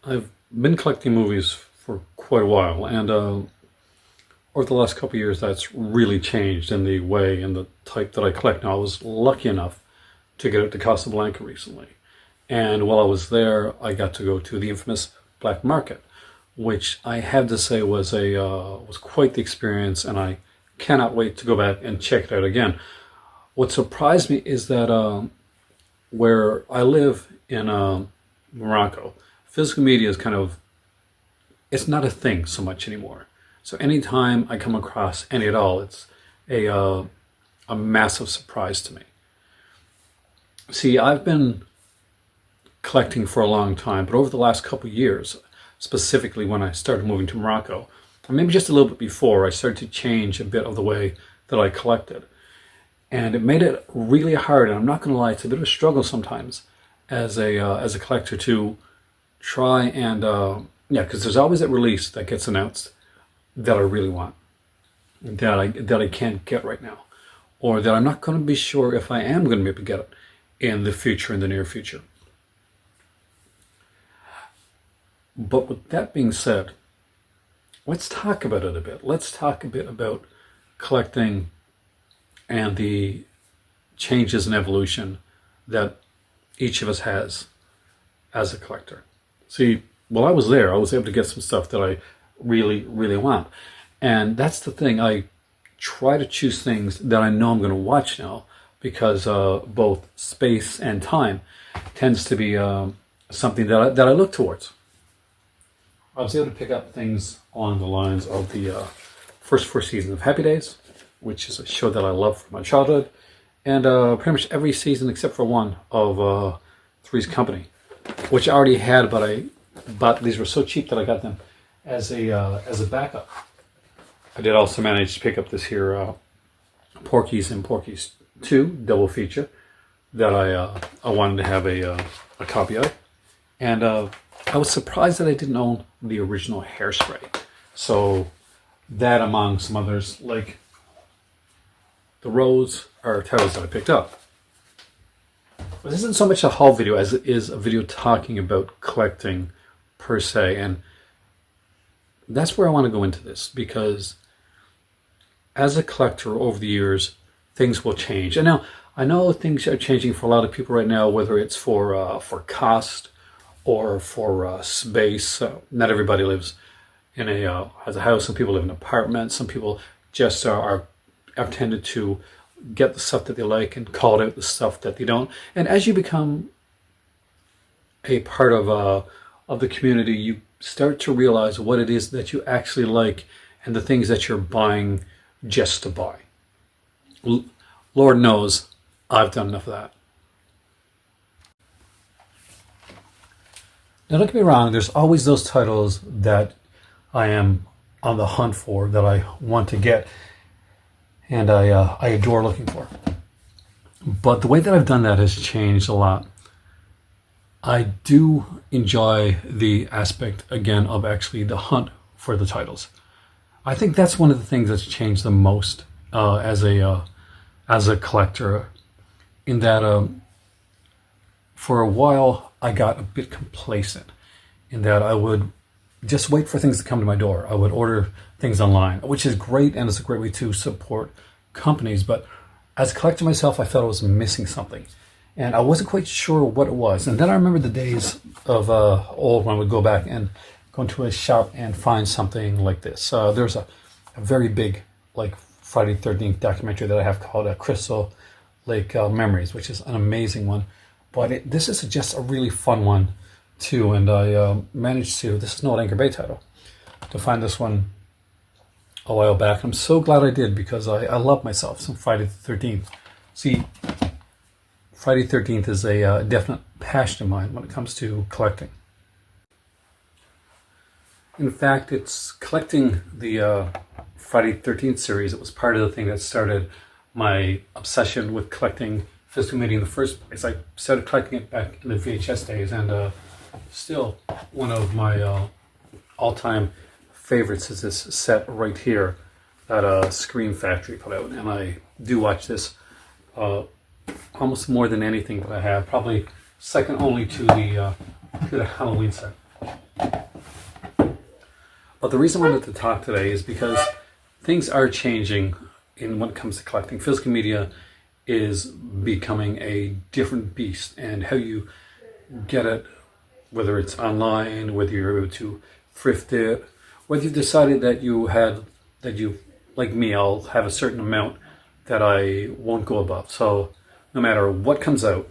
I've been collecting movies for quite a while, and over the last couple of years, that's really changed in the way and the type that I collect now. I was lucky enough to get out to Casablanca recently, and while I was there, I got to go to the infamous black market, which I have to say was quite the experience, and I cannot wait to go back and check it out again. What surprised me is that where I live in Morocco, physical media is it's not a thing so much anymore. So anytime I come across any at all, it's a massive surprise to me. See, I've been collecting for a long time, but over the last couple of years, specifically when I started moving to Morocco, or maybe just a little bit before, I started to change a bit of the way that I collected. And it made it really hard, and I'm not going to lie, it's a bit of a struggle sometimes as a collector to try and, because there's always that release that gets announced that I really want, that I can't get right now, or that I'm not going to be sure if I am going to be able to get it in the near future. But with that being said, let's talk about it a bit. Let's talk a bit about collecting and the changes and evolution that each of us has as a collector. See, while I was there, I was able to get some stuff that I really, really want. And that's the thing. I try to choose things that I know I'm going to watch now, because both space and time tends to be something that I look towards. I was able to pick up things on the lines of the first four seasons of Happy Days, which is a show that I love from my childhood, and pretty much every season except for one of Three's Company, which I already had, but these were so cheap that I got them as a backup. I did also manage to pick up this here Porky's and Porky's 2 double feature that I wanted to have a copy of, and I was surprised that I didn't own the original Hairspray. So that, among some others, like The Rose, are titles that I picked up. But this isn't so much a haul video as it is a video talking about collecting per se, and that's where I want to go into this, because as a collector over the years, things will change. And now I know things are changing for a lot of people right now, whether it's for cost or for space. Not everybody lives in has a house. Some people live in apartments. Some people just are tended to get the stuff that they like and call out the stuff that they don't. And as you become a part of the community, you start to realize what it is that you actually like and the things that you're buying just to buy. Lord knows I've done enough of that. Now, don't get me wrong, there's always those titles that I am on the hunt for, that I want to get, and I adore looking for. But the way that I've done that has changed a lot. I do enjoy the aspect, again, of actually the hunt for the titles. I think that's one of the things that's changed the most as a collector, in that for a while I got a bit complacent, in that I would just wait for things to come to my door. I would order things online, which is great, and it's a great way to support companies. But as a collector myself, I felt I was missing something, and I wasn't quite sure what it was. And then I remember the days of old, when I would go back and go into a shop and find something like this. There's a very big, like, Friday the 13th documentary that I have called Crystal Lake Memories, which is an amazing one. But this is just a really fun one too, and I managed to, this is no Anchor Bay title, to find this one a while back. I'm so glad I did, because I love myself some Friday the 13th. See, Friday the 13th is a definite passion of mine when it comes to collecting. In fact, it's collecting the Friday the 13th series. It was part of the thing that started my obsession with collecting physical media in the first place. I started collecting it back in the VHS days, and still one of my all-time favorites is this set right here that Screen Factory put out, and I do watch this almost more than anything that I have, probably second only to the Halloween set. But the reason I wanted to talk today is because things are changing in when it comes to collecting. Physical media is becoming a different beast, and how you get it, whether it's online, whether you're able to thrift it, whether you've decided that you, like me, I'll have a certain amount that I won't go above. So no matter what comes out,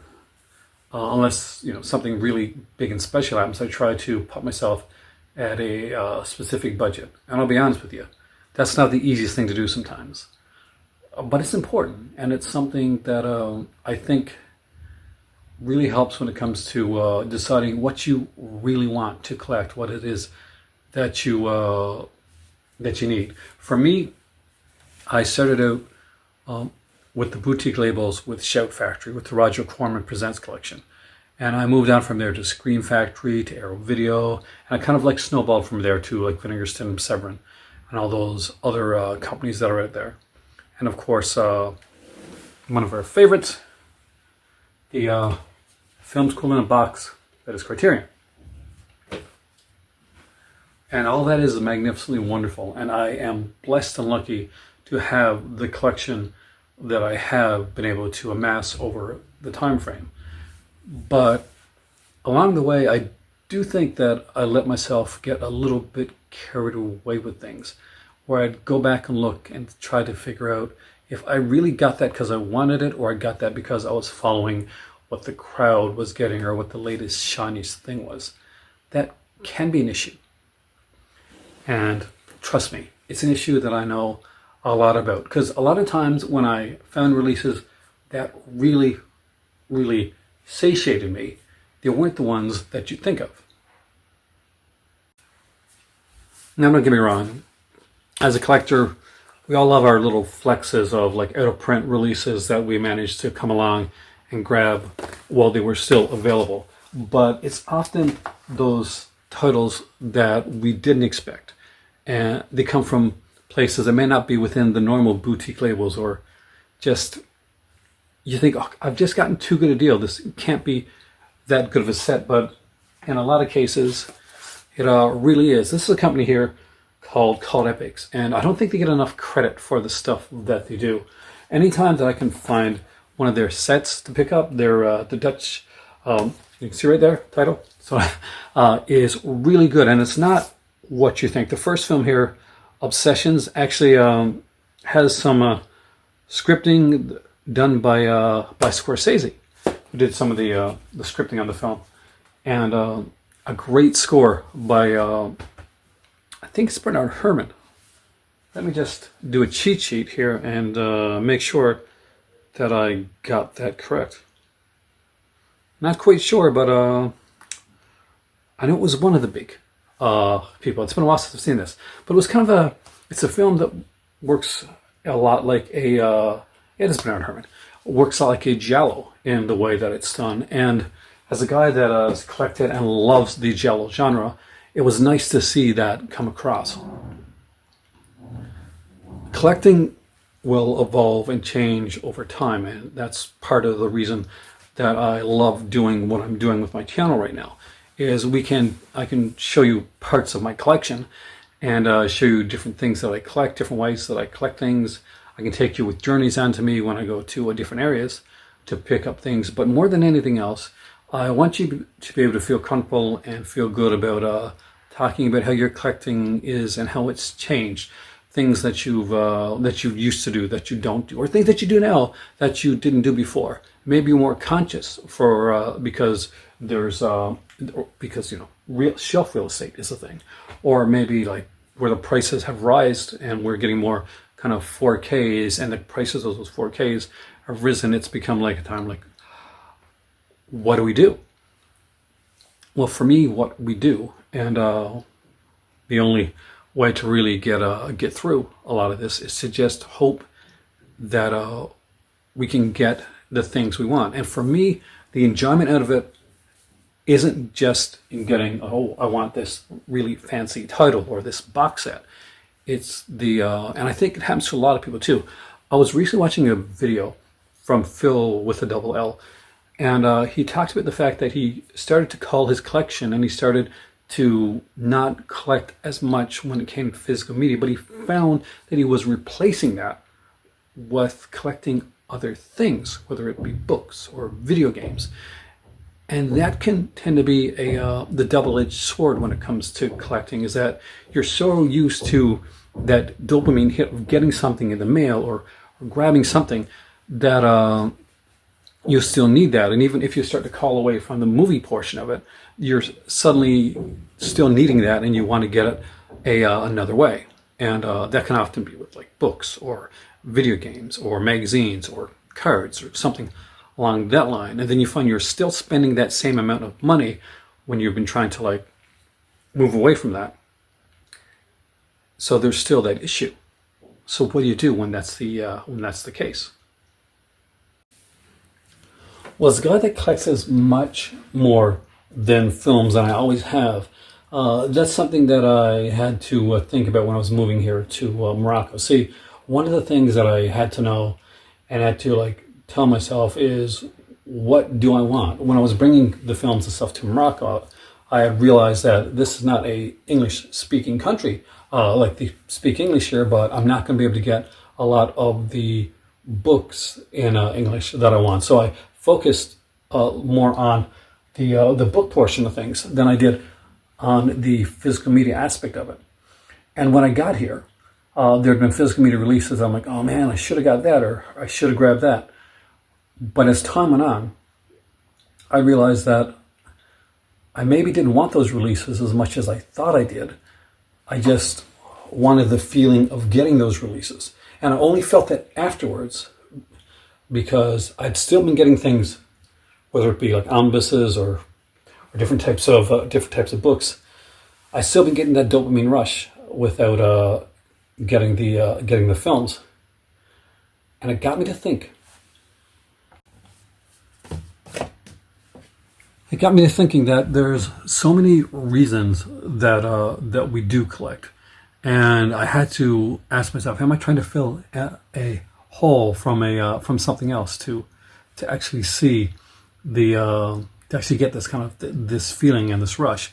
unless something really big and special happens, I try to put myself at a specific budget. And I'll be honest with you, that's not the easiest thing to do sometimes. But it's important, and it's something that I think really helps when it comes to deciding what you really want to collect, what it is that you need. For me, I started out with the boutique labels with Shout Factory, with the Roger Corman Presents collection. And I moved on from there to Scream Factory, to Arrow Video, and I kind of like snowballed from there to like Vinegarston, Severin, and all those other companies that are out there. And of course, one of our favorites, the Film School in a Box, that is Criterion. And all that is magnificently wonderful, and I am blessed and lucky to have the collection that I have been able to amass over the time frame. But along the way, I do think that I let myself get a little bit carried away with things, where I'd go back and look and try to figure out if I really got that because I wanted it, or I got that because I was following what the crowd was getting or what the latest shiniest thing was. That can be an issue. And trust me, it's an issue that I know a lot about, because a lot of times when I found releases that really, really satiated me, they weren't the ones that you think of. Now, don't get me wrong. As a collector, we all love our little flexes of like out of print releases that we managed to come along and grab while they were still available. But it's often those titles that we didn't expect. And they come from places that may not be within the normal boutique labels, or just you think, oh, I've just gotten too good a deal. This can't be that good of a set. But in a lot of cases, it really is. This is a company here called Epics, and I don't think they get enough credit for the stuff that they do. Anytime that I can find one of their sets to pick up, their the Dutch, you can see right there, title, so is really good, and it's not what you think. The first film here, Obsessions, actually has some scripting done by Scorsese, who did some of the scripting on the film, and a great score by I think it's Bernard Herrmann. Let me just do a cheat sheet here and make sure that I got that correct. Not quite sure, but I know it was one of the big people. It's been a while since I've seen this, but it was kind of it's a film that works a lot like it is Bernard Herrmann. It works a lot like a giallo in the way that it's done. And as a guy that has collected and loves the giallo genre, it was nice to see that come across. Collecting will evolve and change over time, and that's part of the reason that I love doing what I'm doing with my channel right now. Is I can show you parts of my collection and show you different things that I collect, different ways that I collect things. I can take you with journeys onto me when I go to different areas to pick up things. But more than anything else, I want you to be able to feel comfortable and feel good about talking about how your collecting is and how it's changed. Things that you used to do that you don't do, or things that you do now that you didn't do before. Maybe you're more conscious because there's real shelf real estate is a thing, or maybe like where the prices have risen and we're getting more kind of 4Ks, and the prices of those 4Ks have risen. It's become like a time like, what do we do? Well, for me, what we do, and the only way to really get through a lot of this is to just hope that we can get the things we want. And for me, the enjoyment out of it isn't just in getting, oh, I want this really fancy title or this box set. It's and I think it happens to a lot of people too. I was recently watching a video from Phil with a double L, and he talked about the fact that he started to call his collection, and he started to not collect as much when it came to physical media, but he found that he was replacing that with collecting other things, whether it be books or video games. And that can tend to be the double-edged sword when it comes to collecting, is that you're so used to that dopamine hit of getting something in the mail or grabbing something that you still need that. And even if you start to call away from the movie portion of it, you're suddenly still needing that, and you want to get it another way. And that can often be with like books or video games or magazines or cards or something along that line. And then you find you're still spending that same amount of money when you've been trying to like move away from that. So there's still that issue. So what do you do when that's the case? Well, as a guy that collects as much more than films, and I always have, that's something that I had to think about when I was moving here to Morocco. See, one of the things that I had to know and had to like tell myself is, what do I want? When I was bringing the films and stuff to Morocco, I had realized that this is not a English-speaking country. Like they speak English here, but I'm not going to be able to get a lot of the books in English that I want. So I focused more on the book portion of things than I did on the physical media aspect of it. And when I got here, there had been physical media releases. I'm like, oh man, I should have got that, or I should have grabbed that. But as time went on, I realized that I maybe didn't want those releases as much as I thought I did. I just wanted the feeling of getting those releases. And I only felt that afterwards, because I'd still been getting things, whether it be like omnibuses or different types of books. I still been getting that dopamine rush without getting the films, and it got me to think. It got me to thinking that there's so many reasons that we do collect, and I had to ask myself, am I trying to fill a hole from something else to actually see to actually get this kind of this feeling and this rush?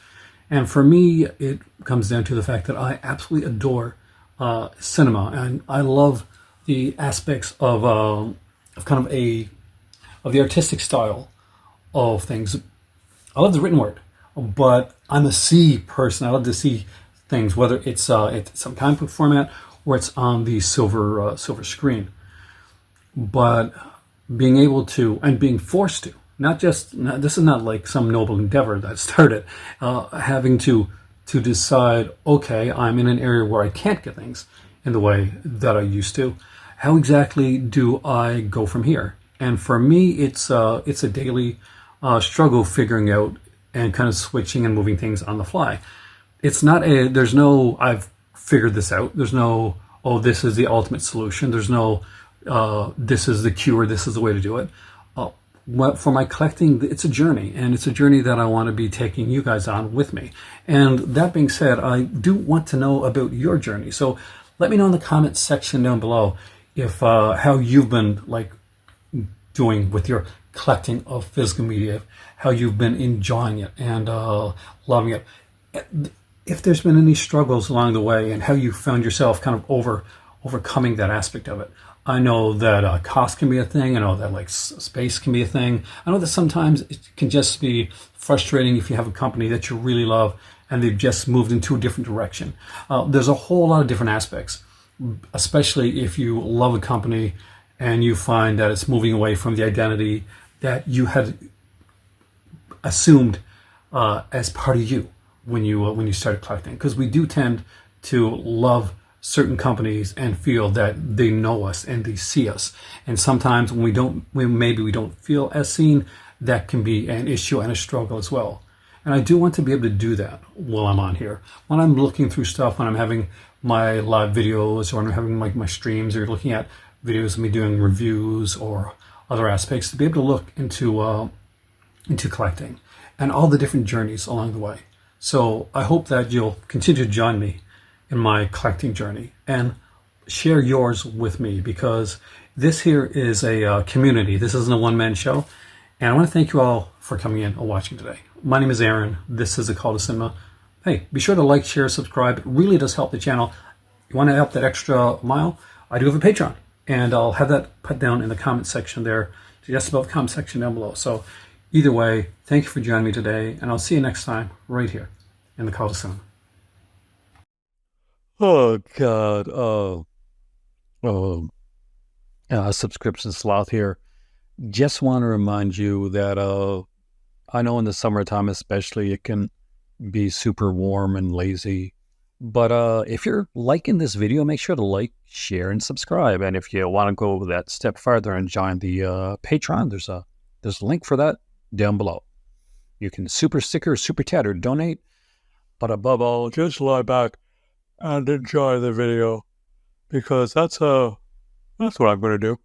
And for me, it comes down to the fact that I absolutely adore cinema, and I love the aspects of kind of of the artistic style of things. I love the written word, but I'm a see person. I love to see things, whether it's some comic book format or it's on the silver screen. But being able to, and being forced to, this is not like some noble endeavor that started, having to decide, okay, I'm in an area where I can't get things in the way that I used to. How exactly do I go from here? And for me, it's a daily struggle figuring out and kind of switching and moving things on the fly. It's not there's no, I've figured this out. There's no, oh, this is the ultimate solution. There's no, this is the cure. This is the way to do it. For my collecting, it's a journey, and it's a journey that I want to be taking you guys on with me. And that being said, I do want to know about your journey. So let me know in the comments section down below if how you've been like doing with your collecting of physical media, how you've been enjoying it and loving it. If there's been any struggles along the way, and how you found yourself kind of overcoming that aspect of it. I know that cost can be a thing. I know that like space can be a thing. I know that sometimes it can just be frustrating if you have a company that you really love and they've just moved into a different direction. There's a whole lot of different aspects, especially if you love a company and you find that it's moving away from the identity that you had assumed as part of you when you started collecting. Because we do tend to love certain companies and feel that they know us and they see us. And sometimes when maybe we don't feel as seen, that can be an issue and a struggle as well. And I do want to be able to do that while I'm on here. When I'm looking through stuff, when I'm having my live videos, or when I'm having like my streams, or looking at videos of me doing reviews or other aspects, to be able to look into collecting and all the different journeys along the way. So I hope that you'll continue to join me in my collecting journey and share yours with me, because this here is a community. This isn't a one-man show. And I want to thank you all for coming in and watching today. My name is Aaron. This is A Call to Cinema. Hey, be sure to like, share, subscribe. It really does help the channel. You want to help that extra mile? I do have a Patreon, and I'll have that put down in the comment section there, just above the comment section down below. So either way, thank you for joining me today, and I'll see you next time right here in the Coliseum. Oh God. Subscription sloth here. Just want to remind you that I know in the summertime especially it can be super warm and lazy. But if you're liking this video, make sure to like, share, and subscribe. And if you want to go that step farther and join the Patreon, there's a link for that down below. You can super sticker, super chat, or donate. But above all, just lie back and enjoy the video because that's what I'm going to do.